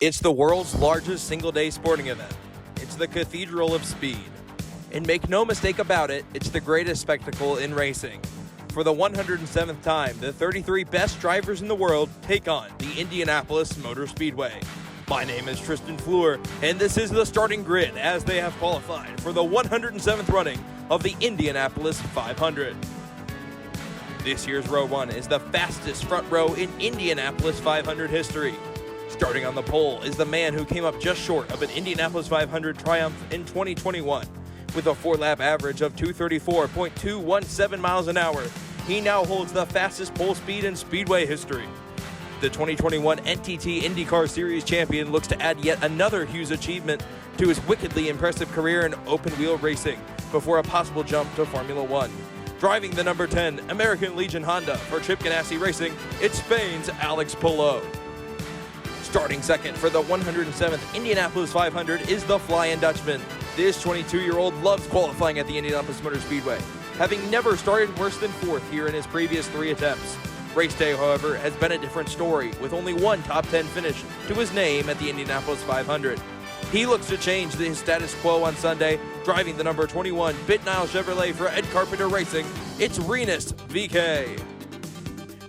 It's the world's largest single-day sporting event. It's the Cathedral of Speed. And make no mistake about it, it's the greatest spectacle in racing. For the 107th time, the 33 best drivers in the world take on the Indianapolis Motor Speedway. My name is Tristan Fluhr, and this is the starting grid as they have qualified for the 107th running of the Indianapolis 500. This year's Row 1 is the fastest front row in Indianapolis 500 history. Starting on the pole is the man who came up just short of an Indianapolis 500 triumph in 2021. With a 4-lap average of 234.217 miles an hour, he now holds the fastest pole speed in Speedway history. The 2021 NTT IndyCar Series champion looks to add yet another huge achievement to his wickedly impressive career in open-wheel racing before a possible jump to Formula One. Driving the number 10 American Legion Honda for Chip Ganassi Racing, it's Spain's Alex Palou. Starting second for the 107th Indianapolis 500 is the Flying Dutchman. This 22-year-old loves qualifying at the Indianapolis Motor Speedway, having never started worse than fourth here in his previous 3 attempts. Race day, however, has been a different story, with only one top 10 finish to his name at the Indianapolis 500. He looks to change his status quo on Sunday, driving the number 21 Bitnile Chevrolet for Ed Carpenter Racing. It's Rinus VeeKay.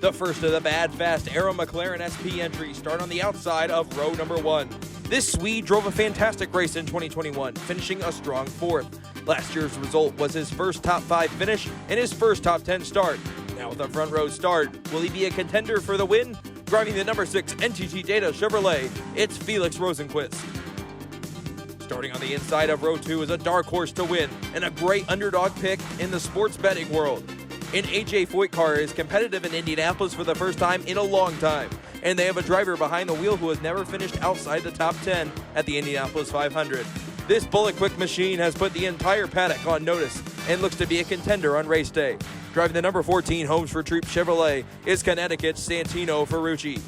The first of the bad, fast Aero McLaren SP entries start on the outside of row number 1. This Swede drove a fantastic race in 2021, finishing a strong 4th. Last year's result was his first top 5 finish and his first top 10 start. Now with a front row start, will he be a contender for the win? Driving the number 6 NTT Data Chevrolet, it's Felix Rosenqvist. Starting on the inside of row 2 is a dark horse to win and a great underdog pick in the sports betting world. An AJ Foyt car is competitive in Indianapolis for the first time in a long time, and they have a driver behind the wheel who has never finished outside the top 10 at the Indianapolis 500. This bullet-quick machine has put the entire paddock on notice and looks to be a contender on race day. Driving the number 14 Homes for Troop Chevrolet is Connecticut's Santino Ferrucci.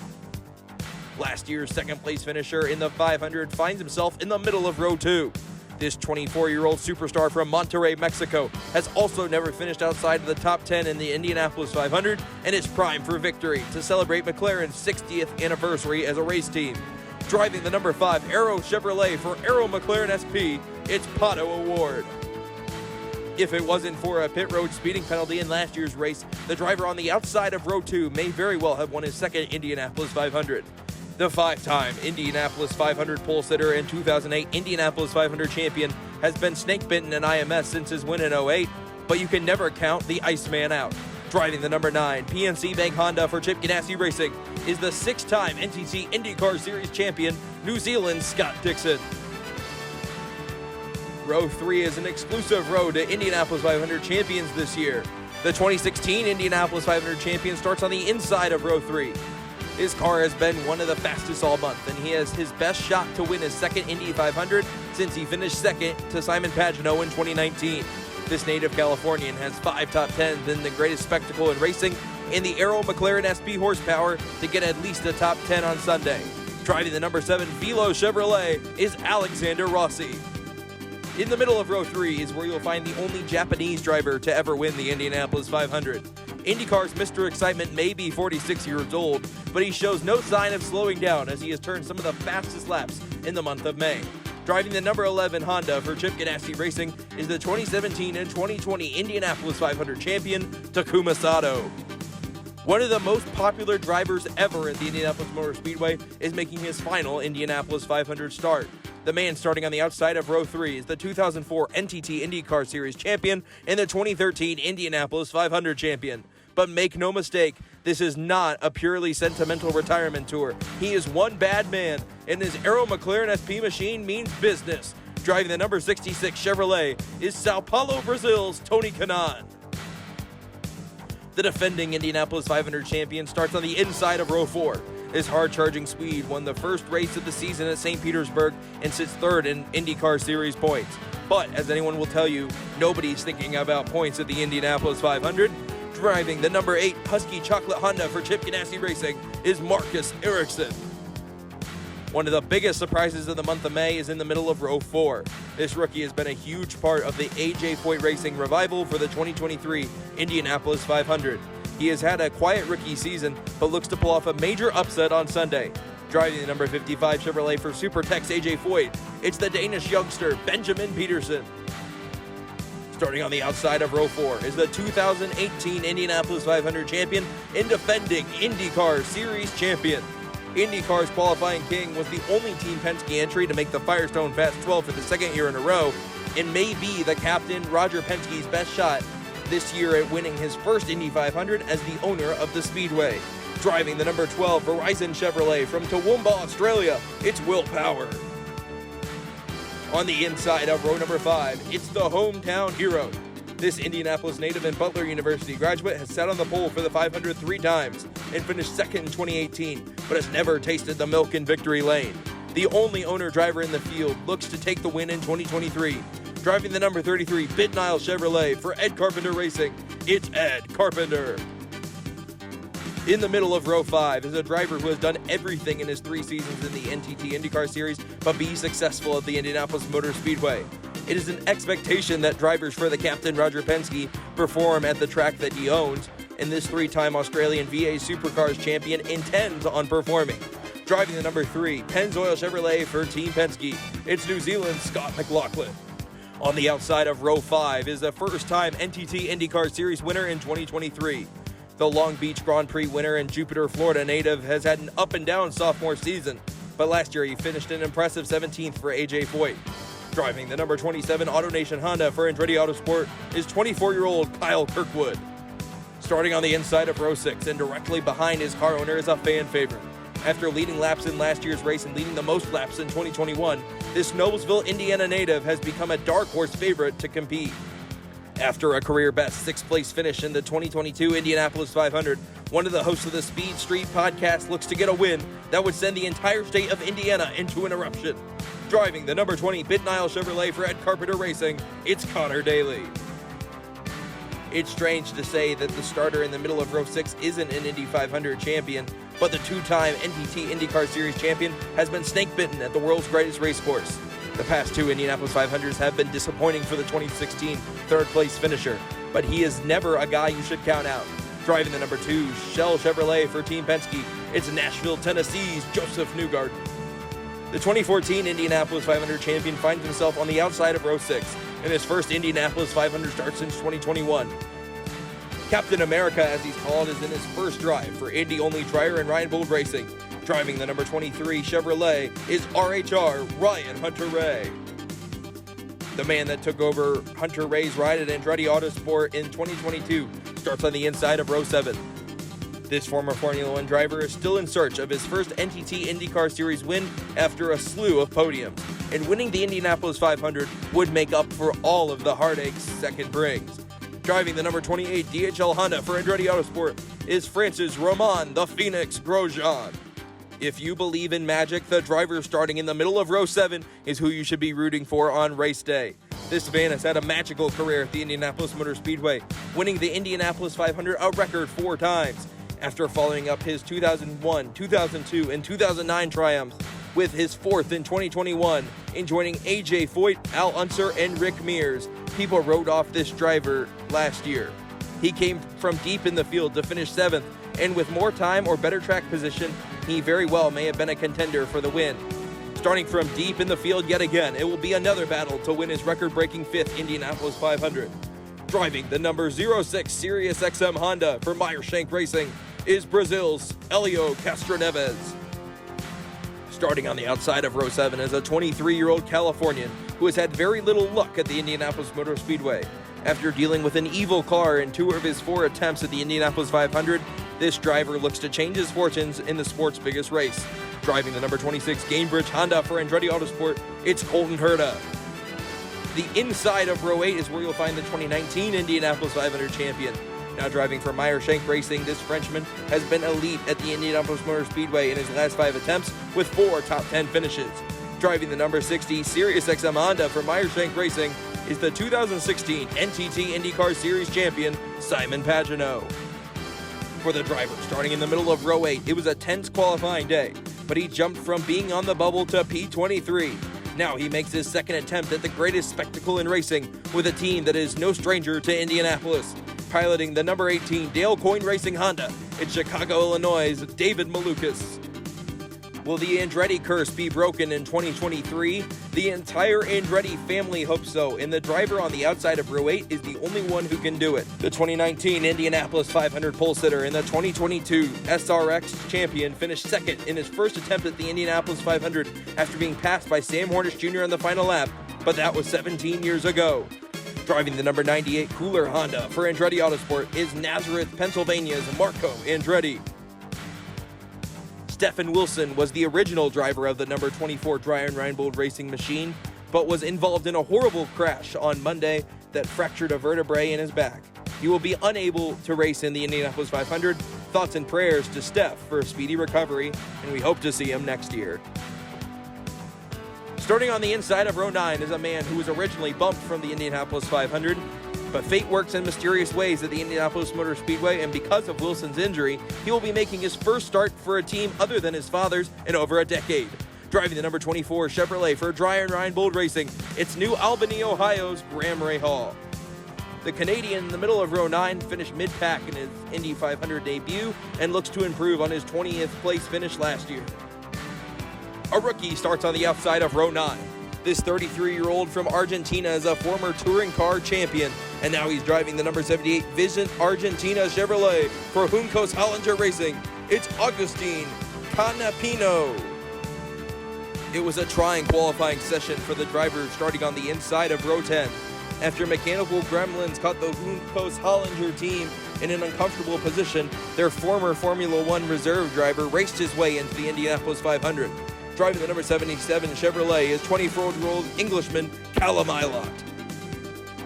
Last year's second-place finisher in the 500 finds himself in the middle of row 2. This 24-year-old superstar from Monterrey, Mexico, has also never finished outside of the top 10 in the Indianapolis 500 and is primed for victory to celebrate McLaren's 60th anniversary as a race team. Driving the number 5 Aero Chevrolet for Aero McLaren SP, it's Pato O'Ward. If it wasn't for a pit road speeding penalty in last year's race, the driver on the outside of row 2 may very well have won his second Indianapolis 500. The 5-time Indianapolis 500 pole sitter and 2008 Indianapolis 500 champion has been snake-bitten in IMS since his win in 08, but you can never count the Iceman out. Driving the number 9 PNC Bank Honda for Chip Ganassi Racing is the 6-time NTT IndyCar Series champion, New Zealand's Scott Dixon. Row 3 is an exclusive row to Indianapolis 500 champions this year. The 2016 Indianapolis 500 champion starts on the inside of row 3. His car has been one of the fastest all month, and he has his best shot to win his second Indy 500 since he finished second to Simon Pagenaud in 2019. This native Californian has 5 top 10s in the greatest spectacle in racing and the Aero McLaren SP horsepower to get at least a top 10 on Sunday. Driving the number 7 Velo Chevrolet is Alexander Rossi. In the middle of row 3 is where you'll find the only Japanese driver to ever win the Indianapolis 500. IndyCar's Mr. Excitement may be 46 years old, but he shows no sign of slowing down as he has turned some of the fastest laps in the month of May. Driving the number 11 Honda for Chip Ganassi Racing is the 2017 and 2020 Indianapolis 500 champion, Takuma Sato. One of the most popular drivers ever at the Indianapolis Motor Speedway is making his final Indianapolis 500 start. The man starting on the outside of row 3 is the 2004 NTT IndyCar Series champion and the 2013 Indianapolis 500 champion. But make no mistake, this is not a purely sentimental retirement tour. He is one bad man, and his Aero McLaren SP machine means business. Driving the number 66 Chevrolet is Sao Paulo, Brazil's Tony Kanaan. The defending Indianapolis 500 champion starts on the inside of row 4. This hard-charging Swede won the first race of the season at St. Petersburg and sits 3rd in IndyCar Series points. But, as anyone will tell you, nobody's thinking about points at the Indianapolis 500. Driving the number 8 Husky Chocolate Honda for Chip Ganassi Racing is Marcus Ericsson. One of the biggest surprises of the month of May is in the middle of row 4. This rookie has been a huge part of the AJ Foyt Racing revival for the 2023 Indianapolis 500. He has had a quiet rookie season, but looks to pull off a major upset on Sunday. Driving the number 55 Chevrolet for Supertex AJ Foyt, it's the Danish youngster Benjamin Peterson. Starting on the outside of row 4 is the 2018 Indianapolis 500 champion and defending IndyCar Series champion. IndyCar's qualifying king was the only Team Penske entry to make the Firestone Fast 12 for the second year in a row, and may be the captain Roger Penske's best shot this year at winning his first Indy 500 as the owner of the Speedway. Driving the number 12 Verizon Chevrolet from Toowoomba, Australia, it's Will Power. On the inside of row number 5, it's the hometown hero. This Indianapolis native and Butler University graduate has sat on the pole for the 500 3 times and finished second in 2018, but has never tasted the milk in victory lane. The only owner driver in the field looks to take the win in 2023. Driving the number 33 Bit Nile Chevrolet for Ed Carpenter Racing, it's Ed Carpenter. In the middle of row 5 is a driver who has done everything in his 3 seasons in the NTT IndyCar Series, but be successful at the Indianapolis Motor Speedway. It is an expectation that drivers for the captain Roger Penske perform at the track that he owns, and this 3-time Australian VA Supercars champion intends on performing. Driving the number 3 Pennzoil Chevrolet for Team Penske, it's New Zealand's Scott McLaughlin. On the outside of row 5 is the first-time NTT IndyCar Series winner in 2023. The Long Beach Grand Prix winner and Jupiter, Florida native has had an up-and-down sophomore season, but last year he finished an impressive 17th for AJ Foyt. Driving the number 27 AutoNation Honda for Andretti Autosport is 24-year-old Kyle Kirkwood. Starting on the inside of row 6 and directly behind his car owner is a fan favorite. After leading laps in last year's race and leading the most laps in 2021, this Noblesville, Indiana native has become a dark horse favorite to compete. After a career-best 6th-place finish in the 2022 Indianapolis 500, one of the hosts of the Speed Street podcast looks to get a win that would send the entire state of Indiana into an eruption. Driving the number 20 Bit Nile Chevrolet for Ed Carpenter Racing, it's Connor Daly. It's strange to say that the starter in the middle of row 6 isn't an Indy 500 champion, but the 2-time NTT IndyCar Series champion has been snake-bitten at the world's greatest race course. The past 2 Indianapolis 500s have been disappointing for the 2016 third-place finisher, but he is never a guy you should count out. Driving the number 2 Shell Chevrolet for Team Penske, it's Nashville, Tennessee's Joseph Newgarden. The 2014 Indianapolis 500 champion finds himself on the outside of row 6 in his first Indianapolis 500 start since 2021. Captain America, as he's called, is in his first drive for Indy-only Dreyer and Ryan Bold Racing. Driving the number 23 Chevrolet is RHR Ryan Hunter-Reay. The man that took over Hunter-Reay's ride at Andretti Autosport in 2022 starts on the inside of row 7. This former Formula One driver is still in search of his first NTT IndyCar Series win after a slew of podiums, and winning the Indianapolis 500 would make up for all of the heartaches second brings. Driving the number 28 DHL Honda for Andretti Autosport is Francis Roman the Phoenix Grosjean. If you believe in magic, the driver starting in the middle of row 7 is who you should be rooting for on race day. This man has had a magical career at the Indianapolis Motor Speedway, winning the Indianapolis 500 a record 4 times, after following up his 2001, 2002, and 2009 triumphs with his 4th in 2021 in joining AJ Foyt, Al Unser, and Rick Mears. People wrote off this driver last year. He came from deep in the field to finish 7th, and with more time or better track position, he very well may have been a contender for the win. Starting from deep in the field yet again, it will be another battle to win his record-breaking 5th Indianapolis 500. Driving the number 06 Sirius XM Honda for Meyer-Shank Racing is Brazil's Helio Castroneves. Starting on the outside of row 7 is a 23-year-old Californian who has had very little luck at the Indianapolis Motor Speedway. After dealing with an evil car in 2 of his 4 attempts at the Indianapolis 500, this driver looks to change his fortunes in the sport's biggest race. Driving the number 26 Gainbridge Honda for Andretti Autosport, it's Colton Herta. The inside of row 8 is where you'll find the 2019 Indianapolis 500 champion. Now driving for Meyer-Shank Racing, this Frenchman has been elite at the Indianapolis Motor Speedway in his last 5 attempts with 4 top 10 finishes. Driving the number 60 Sirius XM Honda for Meyer-Shank Racing is the 2016 NTT IndyCar Series champion, Simon Pagenaud. For the driver starting in the middle of row 8, it was a tense qualifying day, but he jumped from being on the bubble to P23. Now he makes his second attempt at the greatest spectacle in racing with a team that is no stranger to Indianapolis. Piloting the number 18 Dale Coyne Racing Honda, it's Chicago, Illinois' David Malukas. Will the Andretti curse be broken in 2023? The entire Andretti family hopes so, and the driver on the outside of row 8 is the only one who can do it. The 2019 Indianapolis 500 pole sitter and the 2022 SRX champion finished second in his first attempt at the Indianapolis 500 after being passed by Sam Hornish Jr. on the final lap, but that was 17 years ago. Driving the number 98 Cooler Honda for Andretti Autosport is Nazareth, Pennsylvania's Marco Andretti. Stefan Wilson was the original driver of the number 24 Dreyer-Reinbold racing machine, but was involved in a horrible crash on Monday that fractured a vertebrae in his back. He will be unable to race in the Indianapolis 500. Thoughts and prayers to Steph for a speedy recovery, and we hope to see him next year. Starting on the inside of row 9 is a man who was originally bumped from the Indianapolis 500, but fate works in mysterious ways at the Indianapolis Motor Speedway, and because of Wilson's injury, he will be making his first start for a team other than his father's in over a decade. Driving the number 24 Chevrolet for Dreyer-Reinbold Racing, it's New Albany, Ohio's Graham Rahal. The Canadian in the middle of row 9 finished mid-pack in his Indy 500 debut and looks to improve on his 20th place finish last year. A rookie starts on the outside of row 9. This 33-year-old from Argentina is a former touring car champion, and now he's driving the number 78 Vision Argentina Chevrolet for Juncos Hollinger Racing. It's Agustin Canapino. It was a trying qualifying session for the driver starting on the inside of row 10. After mechanical gremlins caught the Juncos Hollinger team in an uncomfortable position, their former Formula One reserve driver raced his way into the Indianapolis 500. Driving the number 77 Chevrolet is 24-year-old Englishman Callum Ilott.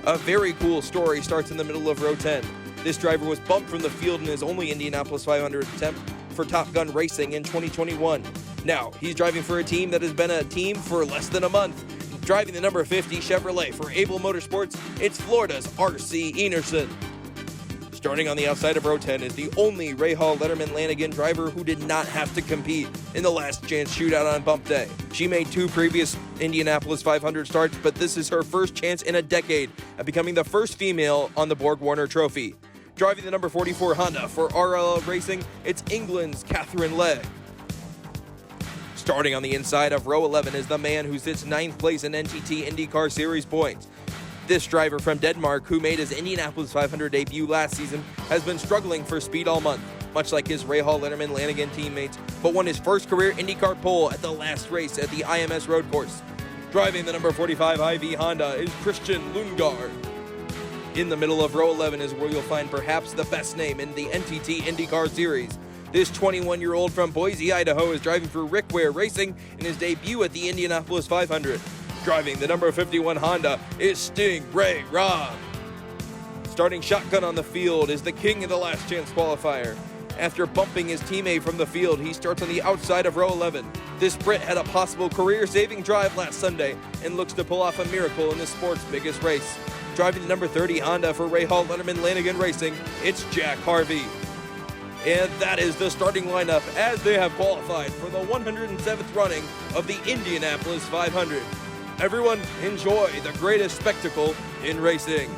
A very cool story starts in the middle of row 10. This driver was bumped from the field in his only Indianapolis 500 attempt for Top Gun Racing in 2021. Now, he's driving for a team that has been a team for less than a month. Driving the number 50 Chevrolet for Able Motorsports, it's Florida's R.C. Enerson. Starting on the outside of row 10 is the only Rahal Letterman Lanigan driver who did not have to compete in the last chance shootout on bump day. She made 2 previous Indianapolis 500 starts, but this is her first chance in a decade at becoming the first female on the Borg-Warner Trophy. Driving the number 44 Honda for RLL Racing, it's England's Catherine Legg. Starting on the inside of row 11 is the man who sits 9th place in NTT IndyCar Series points. This driver from Denmark, who made his Indianapolis 500 debut last season, has been struggling for speed all month, much like his Rahal Letterman Lanigan teammates, but won his first career IndyCar pole at the last race at the IMS road course. Driving the number 45 IV Honda is Christian Lundgaard. In the middle of row 11 is where you'll find perhaps the best name in the NTT IndyCar Series. This 21-year-old from Boise, Idaho is driving for Rick Ware Racing in his debut at the Indianapolis 500. Driving the number 51 Honda is Sting Ray Robb. Starting shotgun on the field is the king of the last chance qualifier. After bumping his teammate from the field, he starts on the outside of row 11. This Brit had a possible career-saving drive last Sunday and looks to pull off a miracle in the sport's biggest race. Driving the number 30 Honda for Rahal Letterman Lanigan Racing, it's Jack Harvey. And that is the starting lineup as they have qualified for the 107th running of the Indianapolis 500. Everyone, enjoy the greatest spectacle in racing.